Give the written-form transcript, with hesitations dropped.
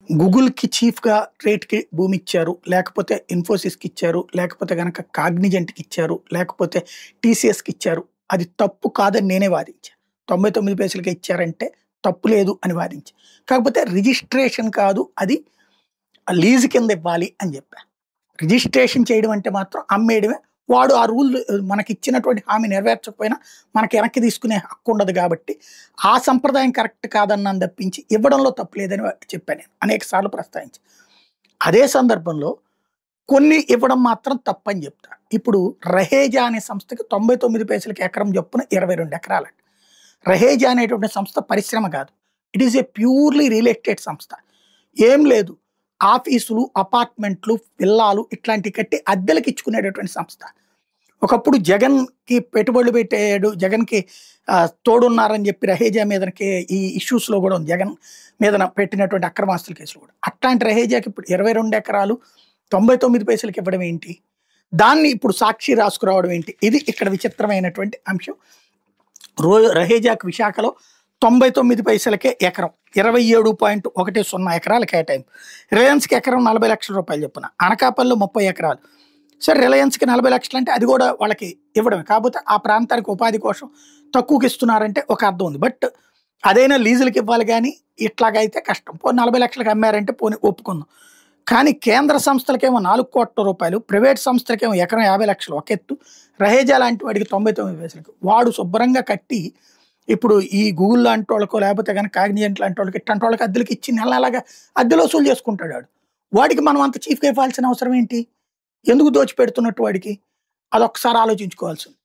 గూగుల్‌కి చీఫ్‌గా రేట్‌కి భూమి ఇచ్చారు. లేకపోతే ఇన్ఫోసిస్‌కి ఇచ్చారు. లేకపోతే గనక కాగ్నిజెంట్‌కి ఇచ్చారు. లేకపోతే టీసీఎస్‌కి ఇచ్చారు. అది తప్పు కాదని నేనే వాదించా. 99 పైసలకే ఇచ్చారంటే తప్పు లేదు అని వాదించా. కాకపోతే రిజిస్ట్రేషన్ కాదు అది లీజ్ కింద ఇవ్వాలి అని చెప్పా. రిజిస్ట్రేషన్ చేయడం అంటే మాత్రం అమ్మేయడమే. వాడు ఆ రూల్ మనకిచ్చినటువంటి హామీ నెరవేర్చకపోయినా మనకి వెనక్కి తీసుకునే హక్కు ఉండదు కాబట్టి, ఆ సంప్రదాయం కరెక్ట్ కాదన్నాను తప్పించి ఇవ్వడంలో తప్పు లేదని చెప్పాను నేను. అనేక సార్లు ప్రస్తావించా. అదే సందర్భంలో కొన్ని ఇవ్వడం మాత్రం తప్పని చెప్తా. ఇప్పుడు రహేజా అనే సంస్థకి 99 పైసలకి ఎకరం చొప్పున 22 ఎకరాలంట. రహేజా అనేటువంటి సంస్థ పరిశ్రమ కాదు. It is a purely real estate సంస్థ. ఏం లేదు. ఆఫీసులు, అపార్ట్మెంట్లు, విల్లాలు ఇట్లాంటివి కట్టి అద్దెలకు ఇచ్చుకునేటటువంటి సంస్థ. ఒకప్పుడు జగన్‌కి పెట్టుబడులు పెట్టాడు. జగన్‌కి తోడున్నారని చెప్పి రహేజా మీదకి ఈ ఇష్యూస్‌లో కూడా ఉంది. జగన్ మీదన పెట్టినటువంటి అక్రమాస్తుల కేసులు కూడా. అట్లాంటి రహేజాకి ఇప్పుడు 22 ఎకరాలు 99 పైసలకి ఇవ్వడం ఏంటి? దాన్ని ఇప్పుడు సాక్షి రాసుకురావడం ఏంటి? ఇది ఇక్కడ విచిత్రమైనటువంటి అంశం. రహేజాకు విశాఖలో 99 పైసలకే ఎకరం. 27.10 ఎకరాలు కేటాయింపు. రిలయన్స్‌కి ఎకరం 40 లక్షల రూపాయలు చొప్పున. అనకాపల్లిలో 30 ఎకరాలు. సరే రిలయన్స్‌కి 40 లక్షలు అంటే అది కూడా వాళ్ళకి ఇవ్వడమే. కాకపోతే ఆ ప్రాంతానికి ఉపాధి కోసం తక్కువకి ఇస్తున్నారంటే ఒక అర్థం ఉంది. బట్ అదైనా లీజులకి ఇవ్వాలి గానీ ఇట్లాగైతే కష్టం. పోనీ 40 లక్షలకి అమ్మారంటే పోనీ ఒప్పుకుందాం. కానీ కేంద్ర సంస్థలకేమో 4,00,00,000 రూపాయలు, ప్రైవేట్ సంస్థలకేమో ఎకరం 50 లక్షలు ఒక ఎత్తు. రహేజా లాంటి వాడికి 99 పైసలకి. వాడు శుభ్రంగా కట్టి ఇప్పుడు ఈ గూగుల్ లాంటి వాళ్ళకో లేకపోతే గనక కాగ్నిజెంట్ లాంటి వాళ్ళకి ఇట్లాంటి వాళ్ళకి అద్దెలకి ఇచ్చి నెలలాగా అద్దెలు వసూలు చేసుకుంటాడు వాడు. వాడికి మనం అంత చీఫ్‌గా ఇవ్వాల్సిన అవసరం ఏంటి? ఎందుకు దోచిపెడుతున్నట్టు వాడికి? అదొక్కసారి ఆలోచించుకోవాల్సింది.